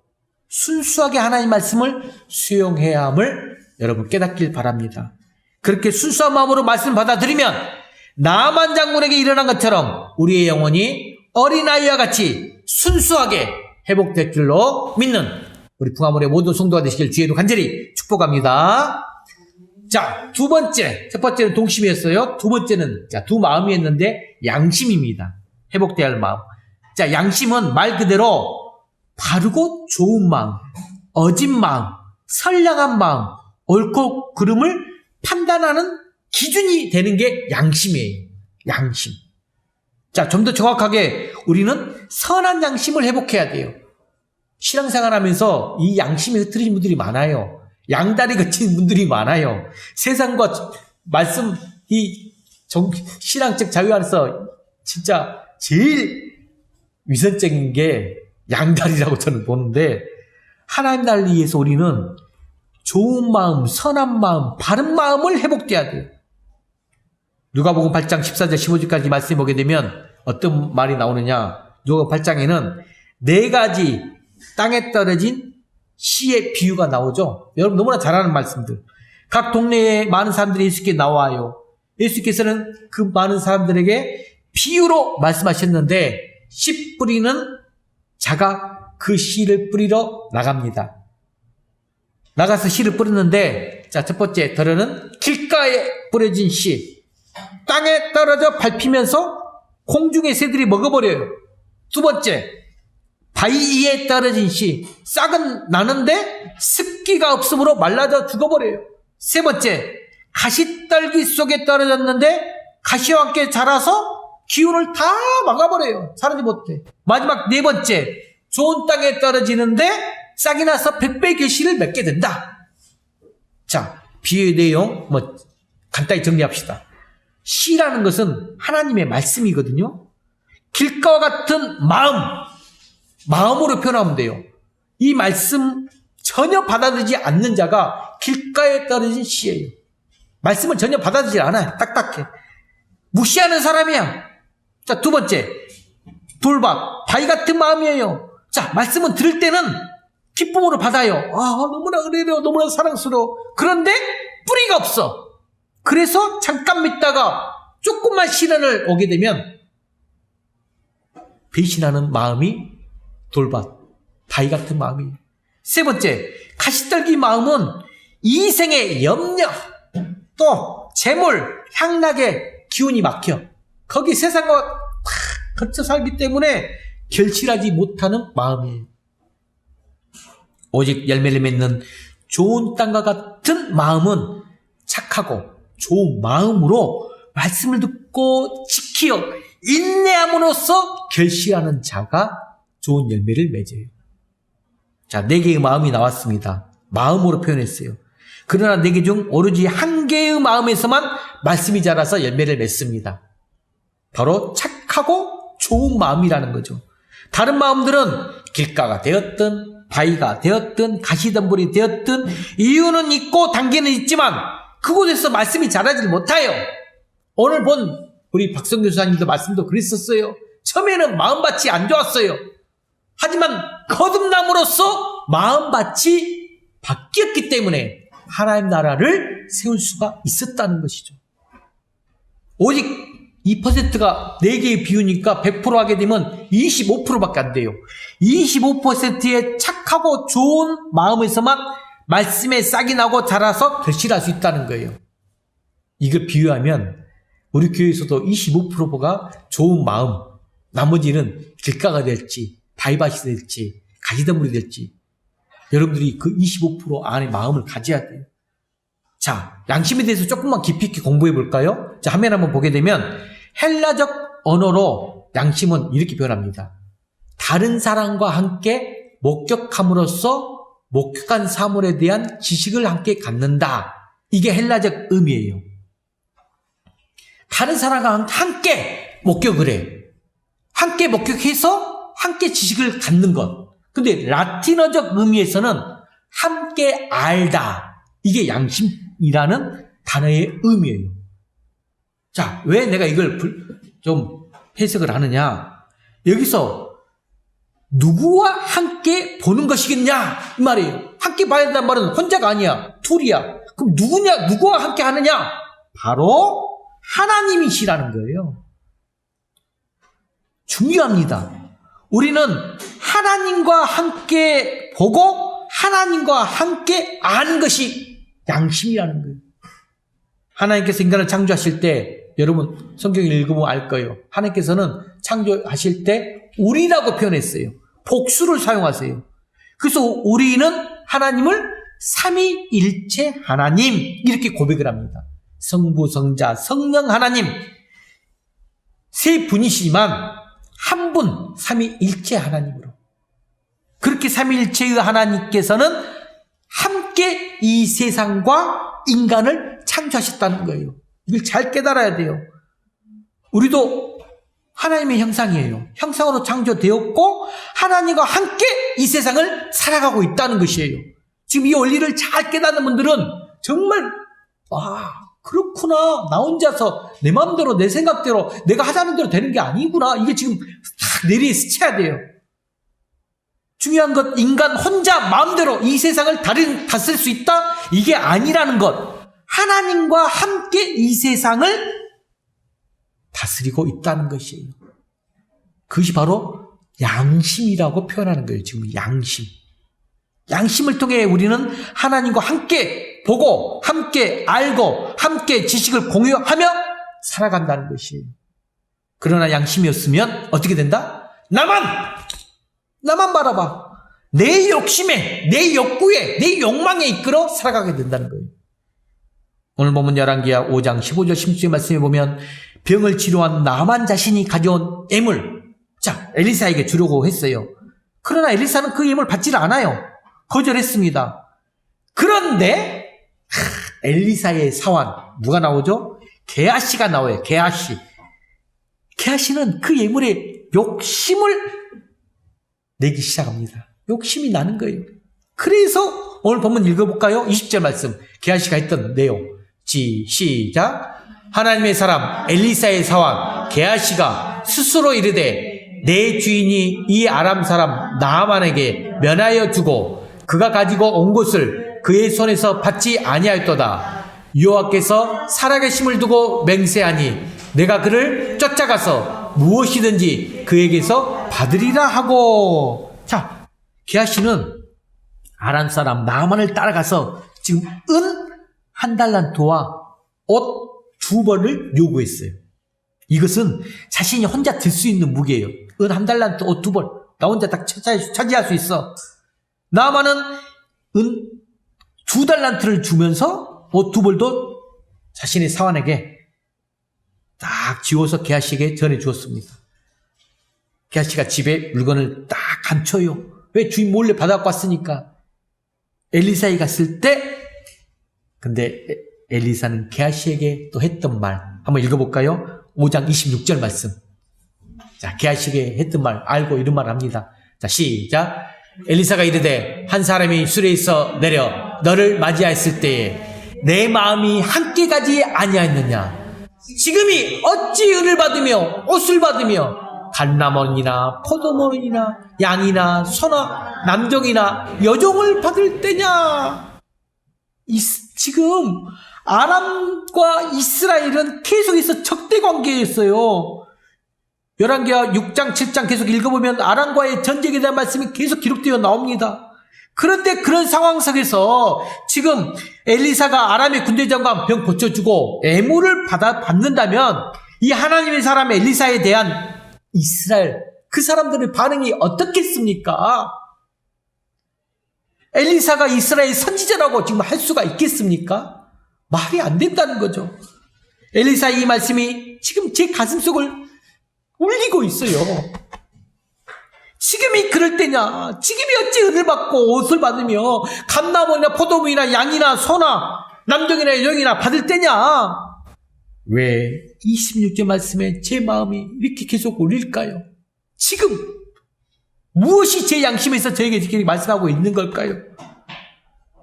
순수하게 하나님 말씀을 수용해야 함을 여러분 깨닫길 바랍니다. 그렇게 순수한 마음으로 말씀 받아들이면 나만 장군에게 일어난 것처럼 우리의 영혼이 어린아이와 같이 순수하게 회복될 줄로 믿는 우리 풍화문의 모든 성도가 되시길 주의로 간절히 축복합니다. 자, 두 번째, 첫 번째는 동심이었어요. 두 번째는 두 마음이었는데 양심입니다. 회복돼야 할 마음. 자, 양심은 말 그대로 바르고 좋은 마음, 어진 마음, 선량한 마음, 옳고 그름을 판단하는 기준이 되는 게 양심이에요. 양심. 자, 좀 더 정확하게 우리는 선한 양심을 회복해야 돼요. 신앙생활 하면서 이 양심이 흐트러진 분들이 많아요. 양다리 거친 분들이 많아요. 세상과 말씀, 신앙적 자유 안에서 진짜 제일 위선적인 게 양다리라고 저는 보는데, 하나님 나라를 위해서 우리는 좋은 마음, 선한 마음, 바른 마음을 회복돼야 돼요. 누가복음 8장 14절 15절까지 말씀해 보게 되면 어떤 말이 나오느냐. 누가복음 8장에는 4가지 땅에 떨어진 씨의 비유가 나오죠. 여러분 너무나 잘 아는 말씀들. 각 동네에 많은 사람들이 예수께 나와요. 예수께서는 그 많은 사람들에게 비유로 말씀하셨는데, 씨 뿌리는 자가 그 씨를 뿌리러 나갑니다. 나가서 씨를 뿌렸는데, 자, 첫 번째 덜어는 길가에 뿌려진 씨. 땅에 떨어져 밟히면서 공중의 새들이 먹어버려요. 두 번째, 바위 위에 떨어진 씨. 싹은 나는데 습기가 없으므로 말라져 죽어버려요. 세 번째, 가시떨기 속에 떨어졌는데 가시와 함께 자라서 기운을 다 막아버려요. 자라지 못해. 마지막 네 번째, 좋은 땅에 떨어지는데 싹이 나서 100배 계시를 맺게 된다. 자, 비유의 내용 간단히 정리합시다. 씨라는 것은 하나님의 말씀이거든요. 길가와 같은 마음으로 표현하면 돼요. 이 말씀 전혀 받아들이지 않는 자가 길가에 떨어진 씨예요. 말씀을 전혀 받아들이지 않아요. 딱딱해. 무시하는 사람이야. 자, 두 번째, 돌박, 바위 같은 마음이에요. 자, 말씀은 들을 때는 기쁨으로 받아요. 너무나 은혜로워, 너무나 사랑스러워. 그런데 뿌리가 없어. 그래서 잠깐 믿다가 조금만 시련을 오게 되면 배신하는 마음이 돌밭, 바위 같은 마음이에요. 세 번째, 가시떨기 마음은 이생의 염려, 또 재물, 향락의 기운이 막혀. 거기 세상과 거쳐 살기 때문에 결실하지 못하는 마음이에요. 오직 열매를 맺는 좋은 땅과 같은 마음은 착하고 좋은 마음으로 말씀을 듣고 지키어 인내함으로써 결실하는 자가 좋은 열매를 맺어요. 자, 4개의 마음이 나왔습니다. 마음으로 표현했어요. 그러나 4개 중 오로지 1개의 마음에서만 말씀이 자라서 열매를 맺습니다. 바로 착하고 좋은 마음이라는 거죠. 다른 마음들은 길가가 되었든 바위가 되었든 가시덤불이 되었든 이유는 있고 단계는 있지만 그곳에서 말씀이 자라지 못해요. 오늘 본 우리 박성 교수님도 말씀도 그랬었어요. 처음에는 마음밭이 안 좋았어요. 하지만 거듭남으로써 마음밭이 바뀌었기 때문에 하나님 나라를 세울 수가 있었다는 것이죠. 오직 2%가 4개의 비유니까 100% 하게 되면 25%밖에 안 돼요. 25%의 착하고 좋은 마음에서만 말씀에 싹이 나고 자라서 결실할 수 있다는 거예요. 이걸 비유하면 우리 교회에서도 25%가 좋은 마음, 나머지는 길가가 될지 바위밭이 될지 가시덤불이 될지 여러분들이 그 25% 안에 마음을 가져야 돼요. 자, 양심에 대해서 조금만 깊이 있게 공부해 볼까요? 자, 화면 한번 보게 되면 헬라적 언어로 양심은 이렇게 표현합니다. 다른 사람과 함께 목격함으로써 목격한 사물에 대한 지식을 함께 갖는다. 이게 헬라적 의미예요. 다른 사람과 함께 목격을 해. 함께 목격해서 함께 지식을 갖는 것. 근데 라틴어적 의미에서는 함께 알다. 이게 양심이라는 단어의 의미예요. 자, 왜 내가 이걸 좀 해석을 하느냐? 여기서 누구와 함께 보는 것이겠냐? 이 말이에요. 함께 봐야 된다는 말은 혼자가 아니야. 둘이야. 그럼 누구와 함께 하느냐? 바로 하나님이시라는 거예요. 중요합니다. 우리는 하나님과 함께 보고 하나님과 함께 아는 것이 양심이라는 거예요. 하나님께서 인간을 창조하실 때 여러분 성경을 읽으면 알 거예요. 하나님께서는 창조하실 때 우리라고 표현했어요. 복수를 사용하세요. 그래서 우리는 하나님을 삼위일체 하나님 이렇게 고백을 합니다. 성부, 성자, 성령 하나님 세 분이시지만 한 분 삼위일체 하나님으로 그렇게 삼위일체의 하나님께서는 함께 이 세상과 인간을 창조하셨다는 거예요. 이걸 잘 깨달아야 돼요. 우리도 하나님의 형상이에요. 형상으로 창조되었고 하나님과 함께 이 세상을 살아가고 있다는 것이에요. 지금 이 원리를 잘 깨닫는 분들은 정말 그렇구나. 나 혼자서 내 마음대로 내 생각대로 내가 하자는 대로 되는 게 아니구나. 이게 지금 딱 내리에 스쳐야 돼요. 중요한 것 인간 혼자 마음대로 이 세상을 다스릴 수 있다? 이게 아니라는 것. 하나님과 함께 이 세상을 다스리고 있다는 것이에요. 그것이 바로 양심이라고 표현하는 거예요. 지금 양심. 양심을 통해 우리는 하나님과 함께 보고 함께 알고 함께 지식을 공유하며 살아간다는 것이에요. 그러나 양심이었으면 어떻게 된다? 나만 바라봐. 내 욕심에, 내 욕구에, 내 욕망에 이끌어 살아가게 된다는 거예요. 오늘 보면 열왕기하 5장 15절 16절 말씀에 보면 병을 치료한 나만 자신이 가져온 예물, 자 엘리사에게 주려고 했어요. 그러나 엘리사는 그 예물을 받지를 않아요. 거절했습니다. 그런데 엘리사의 사환 누가 나오죠? 게하시가 나와요. 게하시는 그 예물에 욕심을 내기 시작합니다. 욕심이 나는 거예요. 그래서 오늘 본문 읽어볼까요? 20절 말씀 게하시가 했던 내용 시작. 하나님의 사람 엘리사의 사환 게하시가 스스로 이르되 내 주인이 이 아람 사람 나아만에게 면하여 주고 그가 가지고 온 것을 그의 손에서 받지 아니하였도다. 여호와께서 살아계심을 두고 맹세하니 내가 그를 쫓아가서 무엇이든지 그에게서 받으리라 하고. 자, 게하시는 아람 사람 나아만을 따라가서 지금 은 한 달란트와 옷 2벌을 요구했어요. 이것은 자신이 혼자 들 수 있는 무게예요. 은 한 달란트 옷 2벌 나 혼자 딱 차지할 수 있어. 나아만은 은 2달란트를 주면서 옷 2벌도 자신의 사환에게 딱 지워서 게하시에게 전해주었습니다. 게하시가 집에 물건을 딱 감춰요. 왜? 주인 몰래 받아갖고 왔으니까. 엘리사에 갔을 때, 근데 엘리사는 게하시에게 또 했던 말 한번 읽어볼까요? 5장 26절 말씀. 자, 게하시에게 했던 말 알고 이런 말 합니다. 자, 시작. 엘리사가 이르되 한 사람이 수레에서 내려 너를 맞이하였을 때에 내 마음이 함께 가지 아니하였느냐. 지금이 어찌 은을 받으며 옷을 받으며 감람원이나 포도원이나 양이나 소나 남종이나 여종을 받을 때냐. 지금 아람과 이스라엘은 계속해서 적대 관계였어요. 열왕기하 6장 7장 계속 읽어보면 아람과의 전쟁에 대한 말씀이 계속 기록되어 나옵니다. 그런데 그런 상황 속에서 지금 엘리사가 아람의 군대장관 병 고쳐주고 애물을 받는다면 이 하나님의 사람 엘리사에 대한 이스라엘 그 사람들의 반응이 어떻겠습니까? 엘리사가 이스라엘 선지자라고 지금 할 수가 있겠습니까? 말이 안 된다는 거죠. 엘리사의 이 말씀이 지금 제 가슴속을 울리고 있어요. 지금이 그럴 때냐? 지금이 어찌 은을 받고 옷을 받으며 감나무나 포도무이나 양이나 소나 남종이나 여종이나 받을 때냐? 왜 26절 말씀에 제 마음이 이렇게 계속 울릴까요? 지금 무엇이 제 양심에서 저에게 이렇게 말씀하고 있는 걸까요?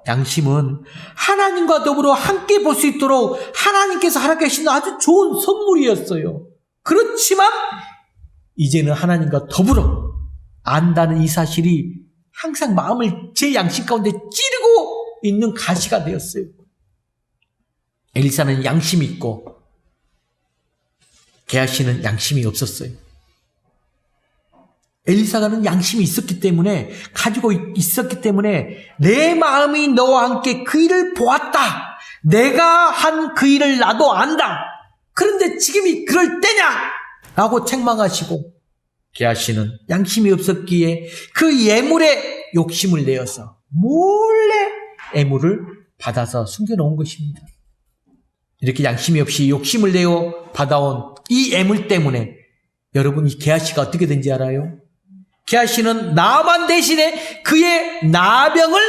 양심은 하나님과 더불어 함께 볼 수 있도록 하나님께서 허락하신 아주 좋은 선물이었어요. 그렇지만 이제는 하나님과 더불어 안다는 이 사실이 항상 마음을 제 양심 가운데 찌르고 있는 가시가 되었어요. 엘리사는 양심이 있고 게하시는 양심이 없었어요. 엘리사가는 양심이 있었기 때문에 가지고 있었기 때문에 내 마음이 너와 함께 그 일을 보았다. 내가 한 그 일을 나도 안다. 그런데 지금이 그럴 때냐? 라고 책망하시고 게하시는 양심이 없었기에 그 예물에 욕심을 내어서 몰래 예물을 받아서 숨겨놓은 것입니다. 이렇게 양심이 없이 욕심을 내어 받아온 이 예물 때문에 여러분 이 게하시가 어떻게 된지 알아요? 게하시는 나만 대신에 그의 나병을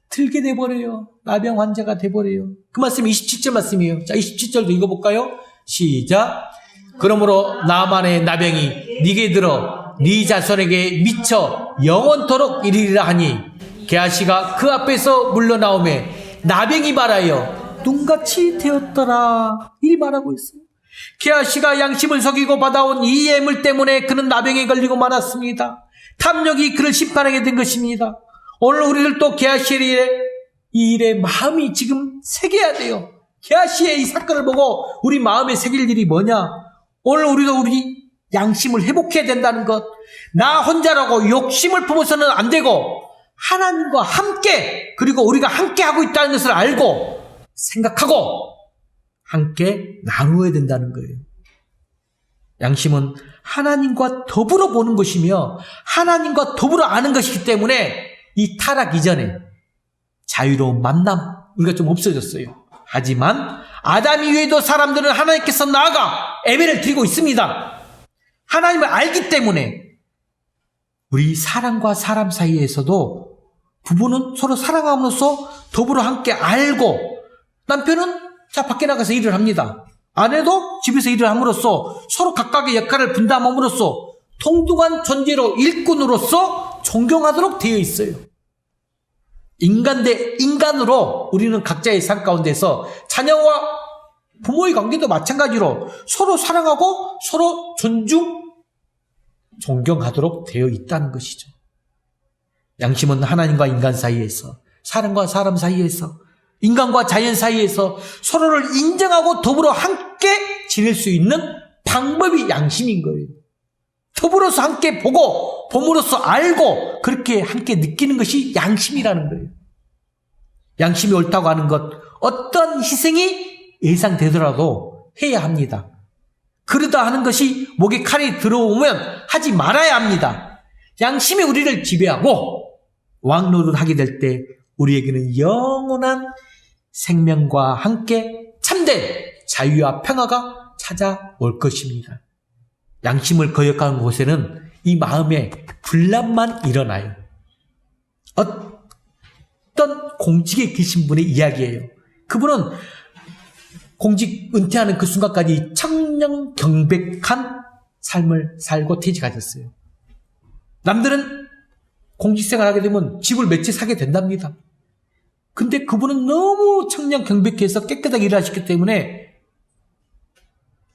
들게 돼버려요. 나병 환자가 돼버려요. 그 말씀이 27절 말씀이에요. 자, 27절도 읽어볼까요? 시작. 그러므로 나만의 나병이 네게 들어 네 자손에게 미쳐 영원토록 이르리라 하니 게하시가 그 앞에서 물러나오매 나병이 말하여 눈같이 되었더라. 이 말하고 있어요. 게하시가 양심을 속이고 받아온 이 예물 때문에 그는 나병에 걸리고 말았습니다. 탐욕이 그를 심판하게 된 것입니다. 오늘 우리들도 게하시의 이 일에 마음이 지금 새겨야 돼요. 게하시의 이 사건을 보고 우리 마음에 새길 일이 뭐냐? 오늘 우리도 우리 양심을 회복해야 된다는 것. 나 혼자라고 욕심을 품어서는 안 되고 하나님과 함께 그리고 우리가 함께 하고 있다는 것을 알고 생각하고 함께 나누어야 된다는 거예요. 양심은 하나님과 더불어 보는 것이며 하나님과 더불어 아는 것이기 때문에 이 타락 이전에 자유로운 만남 우리가 좀 없어졌어요. 하지만 아담 이외에도 사람들은 하나님께서 나아가 예배를 드리고 있습니다. 하나님을 알기 때문에 우리 사람과 사람 사이에서도 부부는 서로 사랑함으로써 더불어 함께 알고 남편은 자 밖에 나가서 일을 합니다. 아내도 집에서 일을 함으로써 서로 각각의 역할을 분담함으로써 동등한 존재로 일꾼으로서 존경하도록 되어 있어요. 인간 대 인간으로 우리는 각자의 삶 가운데서 자녀와 부모의 관계도 마찬가지로 서로 사랑하고 서로 존경하도록 되어 있다는 것이죠. 양심은 하나님과 인간 사이에서, 사람과 사람 사이에서, 인간과 자연 사이에서 서로를 인정하고 더불어 함께 지낼 수 있는 방법이 양심인 거예요. 더불어서 함께 보고 봄으로써 알고 그렇게 함께 느끼는 것이 양심이라는 거예요. 양심이 옳다고 하는 것, 어떤 희생이 예상되더라도 해야 합니다. 그러다 하는 것이 목에 칼이 들어오면 하지 말아야 합니다. 양심이 우리를 지배하고 왕노릇 하게 될 때 우리에게는 영원한 생명과 함께 참된 자유와 평화가 찾아올 것입니다. 양심을 거역하는 곳에는 이 마음에 분란만 일어나요. 어떤 공직에 계신 분의 이야기예요. 그분은 공직 은퇴하는 그 순간까지 청렴경백한 삶을 살고 퇴직하셨어요. 남들은 공직생활 하게 되면 집을 몇 채 사게 된답니다. 근데 그분은 너무 청렴경백해서 깨끗하게 일하셨기 때문에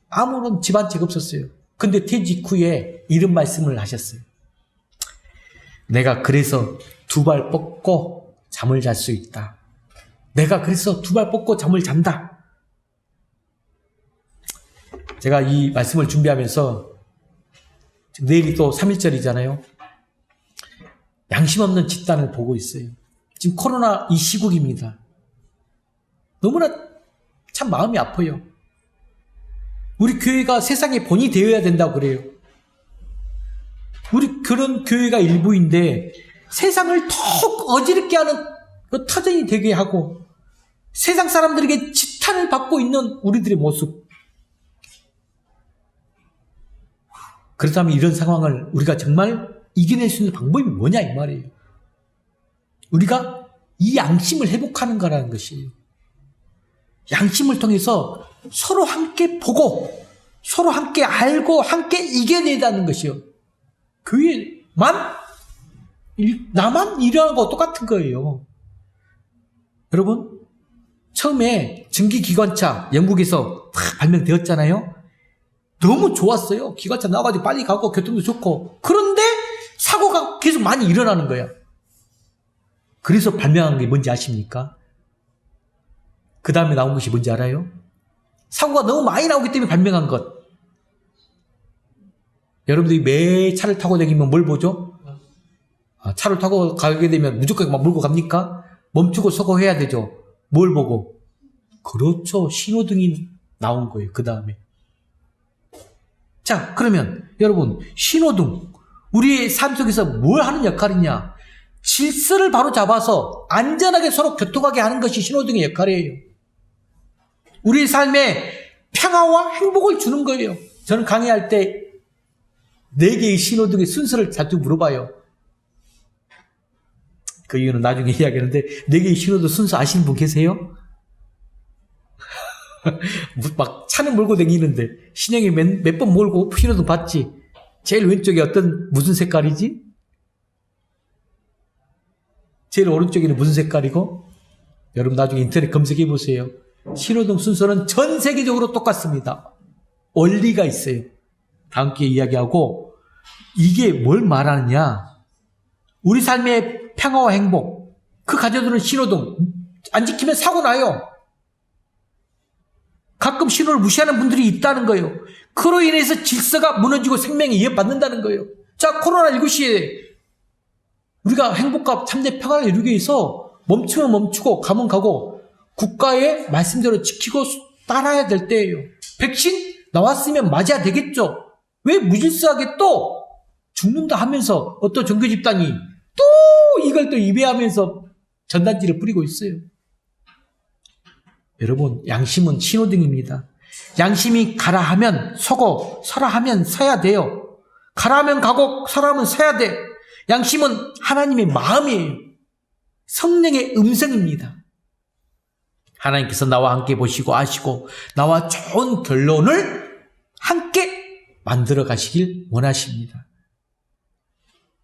아무런 집 한 채가 없었어요. 근데 퇴직 후에 이런 말씀을 하셨어요. 내가 그래서 두 발 뻗고 잠을 잘 수 있다. 내가 그래서 두 발 뻗고 잠을 잔다. 제가 이 말씀을 준비하면서 내일이 또 3.1절이잖아요. 양심 없는 집단을 보고 있어요. 지금 코로나 이 시국입니다. 너무나 참 마음이 아파요. 우리 교회가 세상의 본이 되어야 된다고 그래요. 우리 그런 교회가 일부인데 세상을 더욱 어지럽게 하는 그 터전이 되게 하고 세상 사람들에게 지탄을 받고 있는 우리들의 모습. 그렇다면 이런 상황을 우리가 정말 이겨낼 수 있는 방법이 뭐냐 이 말이에요. 우리가 이 양심을 회복하는 거라는 것이에요. 양심을 통해서 서로 함께 보고 서로 함께 알고 함께 이겨내자는 것이요. 교회만 나만 일하는 거 똑같은 거예요. 여러분 처음에 전기기관차 영국에서 다 발명되었잖아요. 너무 좋았어요. 기관차 나와가지고 빨리 가고 교통도 좋고. 그런데 사고가 계속 많이 일어나는 거야. 그래서 발명한 게 뭔지 아십니까? 그 다음에 나온 것이 뭔지 알아요? 사고가 너무 많이 나오기 때문에 발명한 것. 여러분들이 매 차를 타고 다니면 뭘 보죠? 차를 타고 가게 되면 무조건 막 몰고 갑니까? 멈추고 서고 해야 되죠. 뭘 보고? 그렇죠. 신호등이 나온 거예요. 그 다음에. 자, 그러면 여러분 신호등 우리의 삶 속에서 뭘 하는 역할이냐? 질서를 바로 잡아서 안전하게 서로 교통하게 하는 것이 신호등의 역할이에요. 우리의 삶에 평화와 행복을 주는 거예요. 저는 강의할 때 4개의 신호등의 순서를 자주 물어봐요. 그 이유는 나중에 이야기하는데 4개의 신호등 순서 아시는 분 계세요? 막 차는 몰고 다니는데 신형이 몇 번 몰고 신호등 봤지? 제일 왼쪽에 무슨 색깔이지? 제일 오른쪽에는 무슨 색깔이고? 여러분 나중에 인터넷 검색해 보세요. 신호등 순서는 전 세계적으로 똑같습니다. 원리가 있어요. 다음 기회에 이야기하고 이게 뭘 말하느냐? 우리 삶의 평화와 행복 그 가져두는 신호등 안 지키면 사고 나요. 가끔 신호를 무시하는 분들이 있다는 거예요. 그로 인해서 질서가 무너지고 생명이 위협받는다는 거예요. 자, 코로나19 시에 우리가 행복과 참된 평화를 이루기 위해서 멈추면 멈추고 가면 가고 국가의 말씀대로 지키고 따라야 될 때예요. 백신 나왔으면 맞아야 되겠죠. 왜 무질서하게 또 죽는다 하면서 어떤 종교 집단이 또 이걸 또 입에하면서 전단지를 뿌리고 있어요. 여러분 양심은 신호등입니다. 양심이 가라 하면 서고 서라 하면 서야 돼요. 가라 하면 가고 서라 하면 서야 돼. 양심은 하나님의 마음이에요. 성령의 음성입니다. 하나님께서 나와 함께 보시고 아시고 나와 좋은 결론을 함께 만들어 가시길 원하십니다.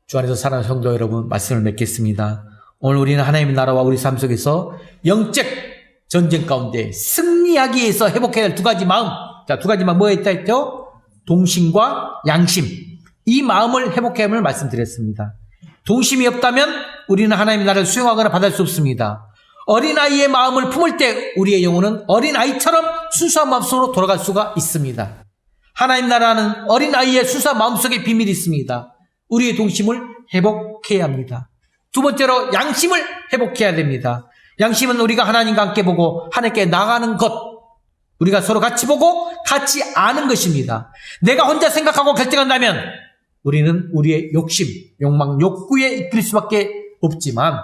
주 안에서 사랑하는 성도 여러분 말씀을 맺겠습니다. 오늘 우리는 하나님의 나라와 우리 삶 속에서 영적 전쟁 가운데 승리하기 위해서 회복해야 할 2가지 마음. 자, 2가지 마음 뭐에 있다 했죠? 동심과 양심. 이 마음을 회복해야 함을 말씀드렸습니다. 동심이 없다면 우리는 하나님의 나라를 수용하거나 받을 수 없습니다. 어린아이의 마음을 품을 때 우리의 영혼은 어린아이처럼 순수한 마음속으로 돌아갈 수가 있습니다. 하나님 나라는 어린아이의 순수한 마음속에 비밀이 있습니다. 우리의 동심을 회복해야 합니다. 2번째로 양심을 회복해야 됩니다. 양심은 우리가 하나님과 함께 보고 하나님께 나가는 것, 우리가 서로 같이 보고 같이 아는 것입니다. 내가 혼자 생각하고 결정한다면 우리는 우리의 욕심, 욕망, 욕구에 이끌릴 수밖에 없지만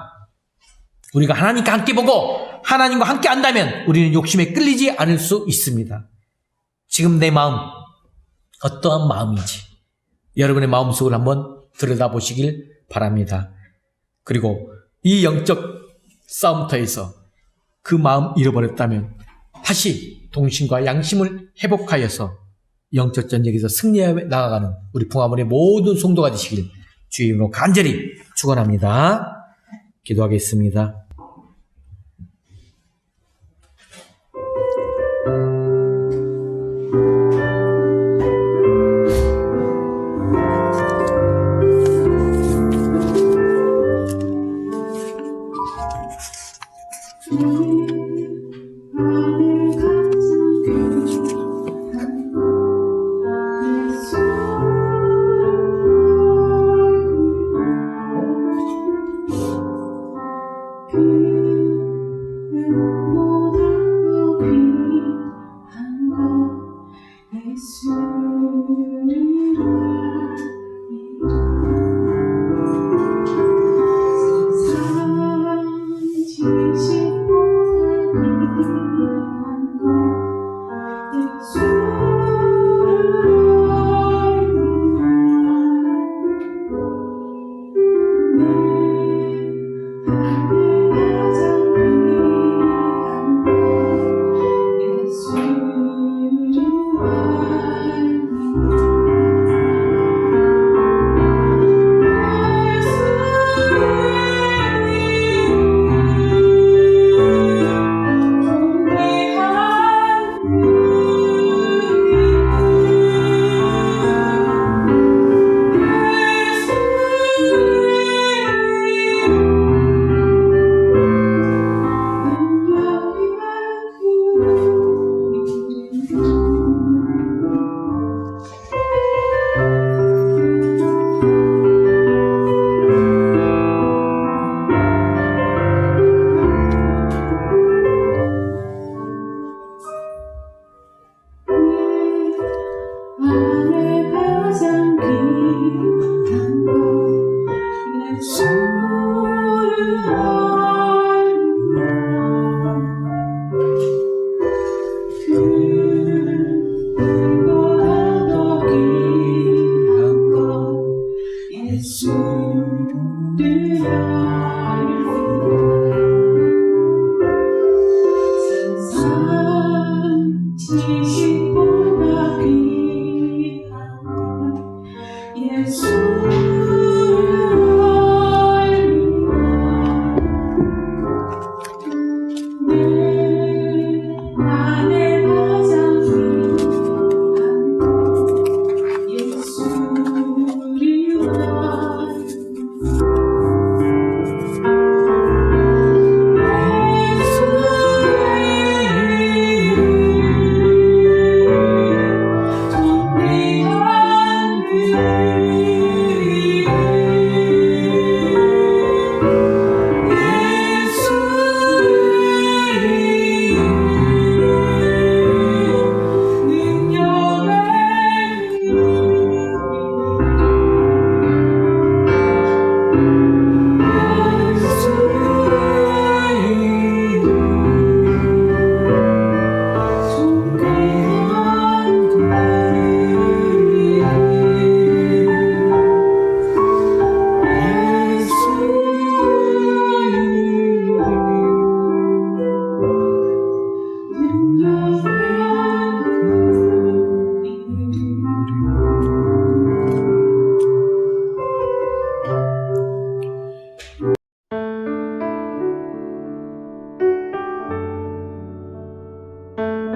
우리가 하나님과 함께 보고 하나님과 함께 안다면 우리는 욕심에 끌리지 않을 수 있습니다. 지금 내 마음 어떠한 마음인지 여러분의 마음속을 한번 들여다보시길 바랍니다. 그리고 이 영적 싸움터에서 그 마음 잃어버렸다면 다시 동심과 양심을 회복하여서 영적 전쟁에서 승리해 나아가는 우리 풍화문의 모든 성도가 되시길 주의 이름으로 간절히 축원합니다. 기도하겠습니다. 예수